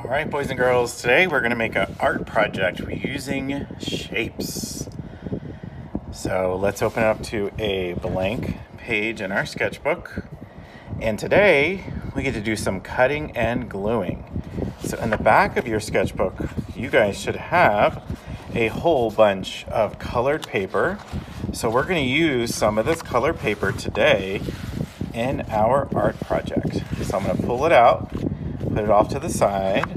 All right, boys and girls, today we're going to make an art project using shapes. So let's open up to a blank page in our sketchbook. And today we get to do some cutting and gluing. So in the back of your sketchbook, you guys should have a whole bunch of colored paper. So we're going to use some of this colored paper today in our art project. So I'm going to pull it out, put it off to the side,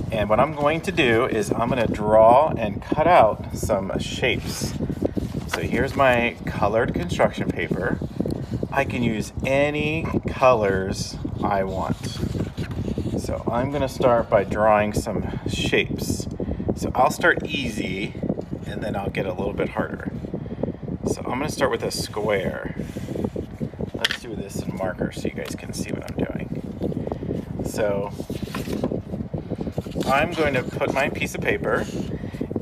and what I'm going to do is I'm going to draw and cut out some shapes. So here's my colored construction paper. I can use any colors I want. So I'm going to start by drawing some shapes. So I'll start easy and then I'll get a little bit harder. So I'm going to start with a square. Let's do this in marker so you guys can see what I'm doing. So I'm going to put my piece of paper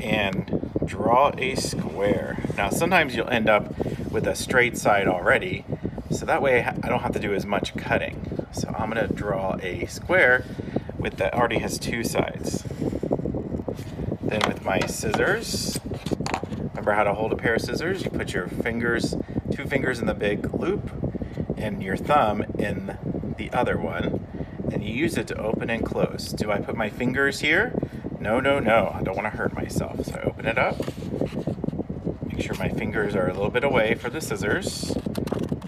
and draw a square. Now sometimes you'll end up with a straight side already, so that way I don't have to do as much cutting. So I'm going to draw a square that already has two sides. Then with my scissors, remember how to hold a pair of scissors? You put your fingers, two fingers in the big loop and your thumb in the other one, and you use it to open and close. Do I put my fingers here? No, no, no. I don't want to hurt myself. So I open it up, make sure my fingers are a little bit away for the scissors,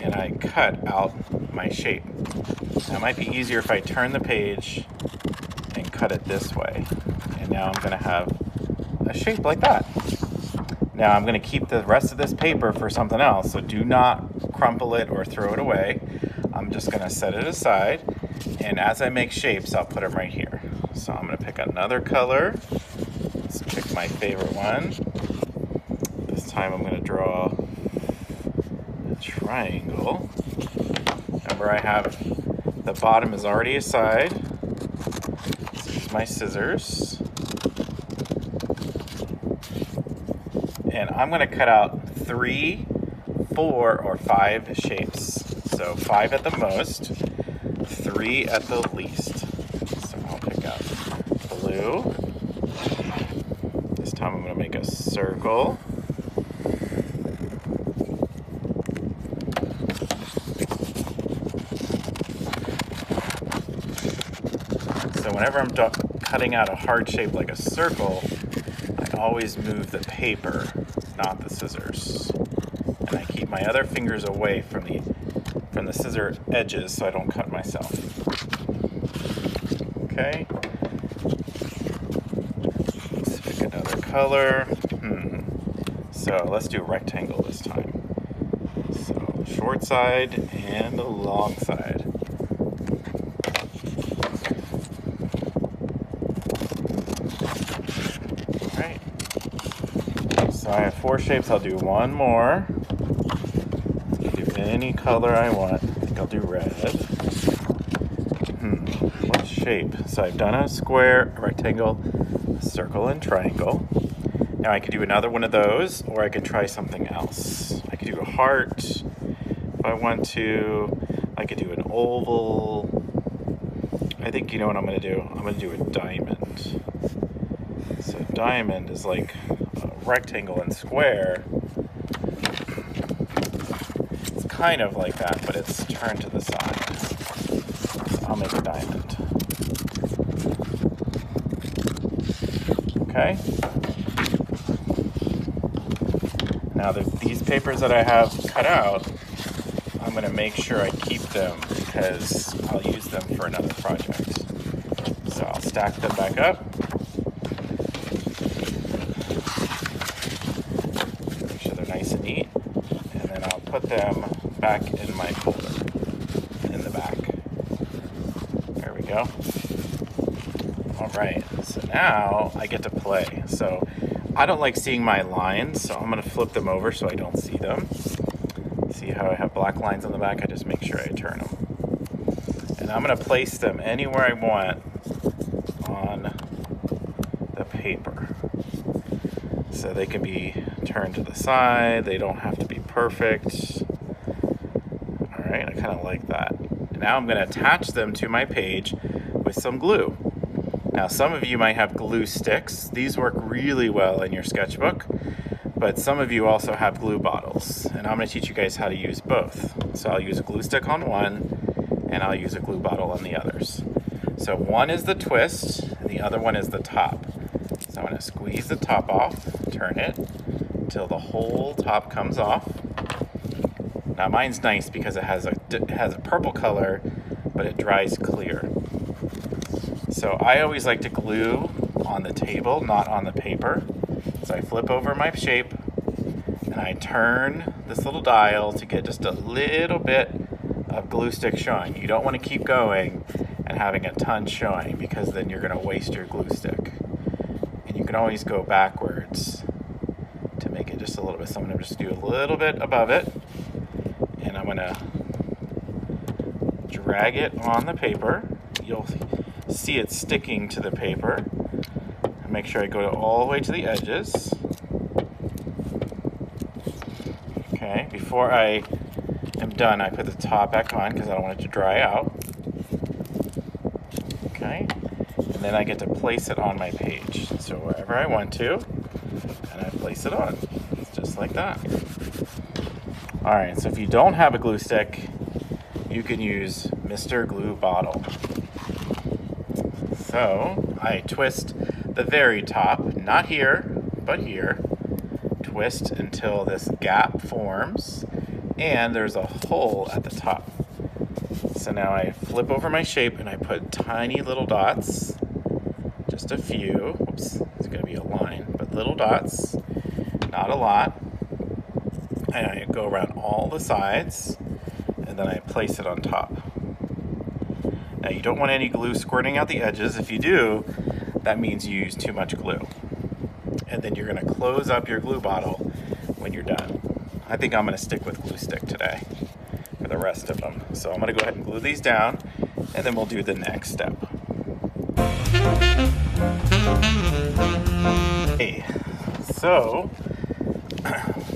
and I cut out my shape. Now it might be easier if I turn the page and cut it this way. And now I'm going to have a shape like that. Now I'm going to keep the rest of this paper for something else, so do not crumple it or throw it away. I'm just going to set it aside, and as I make shapes, I'll put them right here. So I'm going to pick another color. Let's pick my favorite one. This time I'm going to draw a triangle. Remember, I have the bottom is already aside. Let's use my scissors. And I'm going to cut out 3, 4, or 5 shapes. So 5 at the most, 3 at the least. So I'll pick up blue. This time I'm going to make a circle. So whenever I'm cutting out a hard shape like a circle, I always move the paper, not the scissors. And I keep my other fingers away from the scissor edges so I don't cut myself. Okay. Let's pick another color. So let's do a rectangle this time. So short side and a long side. Alright. So I have 4 shapes. I'll do one more. Any color I want. I think I'll do red. What shape? So I've done a square, a rectangle, a circle, and triangle. Now I could do another one of those, or I could try something else. I could do a heart if I want to. I could do an oval. I think you know what I'm going to do. I'm going to do a diamond. So diamond is like a rectangle and square. Kind of like that, but it's turned to the side. So I'll make a diamond. Okay. Now these papers that I have cut out, I'm going to make sure I keep them because I'll use them for another project. So I'll stack them back up. Make sure they're nice and neat. And then I'll put them back in my folder in the back. There we go. All right, so now I get to play. So I don't like seeing my lines, so I'm going to flip them over so I don't see them. See how I have black lines on the back? I just make sure I turn them. And I'm going to place them anywhere I want on the paper. So they can be turned to the side. They don't have to be perfect. All right, I kind of like that. And now I'm going to attach them to my page with some glue. Now, some of you might have glue sticks. These work really well in your sketchbook, but some of you also have glue bottles, and I'm going to teach you guys how to use both. So I'll use a glue stick on one, and I'll use a glue bottle on the others. So one is the twist, and the other one is the top. So I'm going to squeeze the top off, turn it until the whole top comes off. Now mine's nice because it has a purple color, but it dries clear. So I always like to glue on the table, not on the paper. So I flip over my shape and I turn this little dial to get just a little bit of glue stick showing. You don't want to keep going and having a ton showing, because then you're going to waste your glue stick. And you can always go backwards to make it just a little bit. So I'm going to just do a little bit above it, and I'm going to drag it on the paper. You'll see it sticking to the paper. And make sure I go all the way to the edges. Okay, before I am done, I put the top back on because I don't want it to dry out. Okay, and then I get to place it on my page. So wherever I want to, and I place it on. It's just like that. All right, so if you don't have a glue stick, you can use Mr. Glue Bottle. So I twist the very top, not here, but here. Twist until this gap forms and there's a hole at the top. So now I flip over my shape and I put tiny little dots, just a few. Oops, it's gonna be a line, but little dots, not a lot. And I go around all the sides and then I place it on top. Now you don't want any glue squirting out the edges. If you do, that means you use too much glue. And then you're gonna close up your glue bottle when you're done. I think I'm gonna stick with glue stick today for the rest of them. So I'm gonna go ahead and glue these down, and then we'll do the next step. Okay, so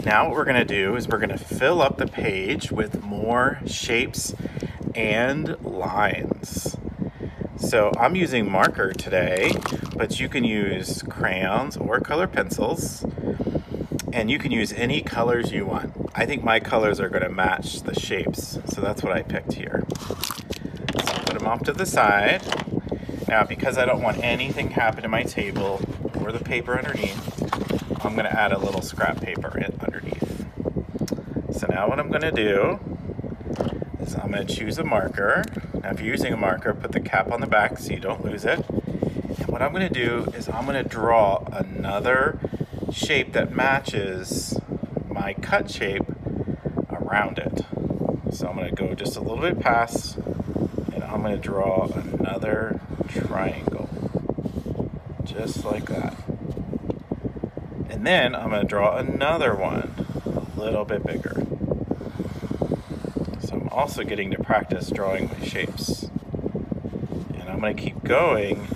now what we're gonna do is we're gonna fill up the page with more shapes and lines. So I'm using marker today, but you can use crayons or color pencils, and you can use any colors you want. I think my colors are going to match the shapes, so that's what I picked here. So put them off to the side. Now, because I don't want anything to happen to my table or the paper underneath, I'm going to add a little scrap paper underneath. So now what I'm going to do is I'm going to choose a marker. Now if you're using a marker, put the cap on the back so you don't lose it. And what I'm going to do is I'm going to draw another shape that matches my cut shape around it. So I'm going to go just a little bit past, and I'm going to draw another triangle, just like that. And then I'm going to draw another one, a little bit bigger. So I'm also getting to practice drawing my shapes. And I'm going to keep going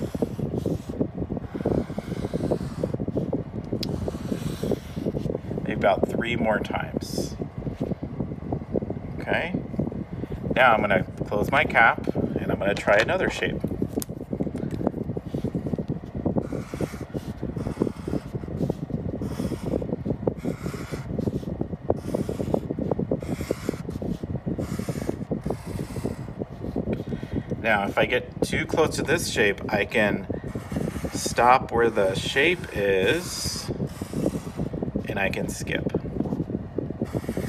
maybe about 3 more times. Okay. Now I'm going to close my cap and I'm going to try another shape. Now, if I get too close to this shape, I can stop where the shape is and I can skip.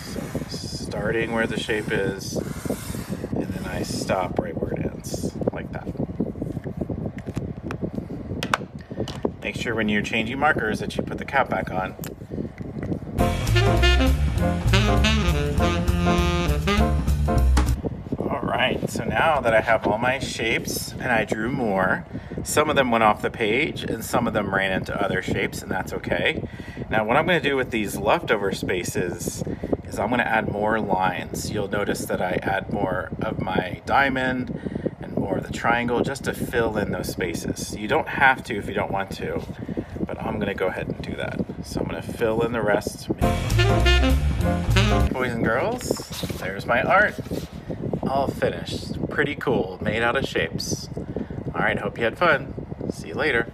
So, starting where the shape is, and then I stop right where it ends, like that. Make sure when you're changing markers that you put the cap back on. Alright, so now that I have all my shapes and I drew more, some of them went off the page and some of them ran into other shapes, and that's okay. Now what I'm going to do with these leftover spaces is I'm going to add more lines. You'll notice that I add more of my diamond and more of the triangle just to fill in those spaces. You don't have to if you don't want to, but I'm going to go ahead and do that. So I'm going to fill in the rest. Boys and girls, there's my art. All finished. Pretty cool, made out of shapes. All right, hope you had fun. See you later.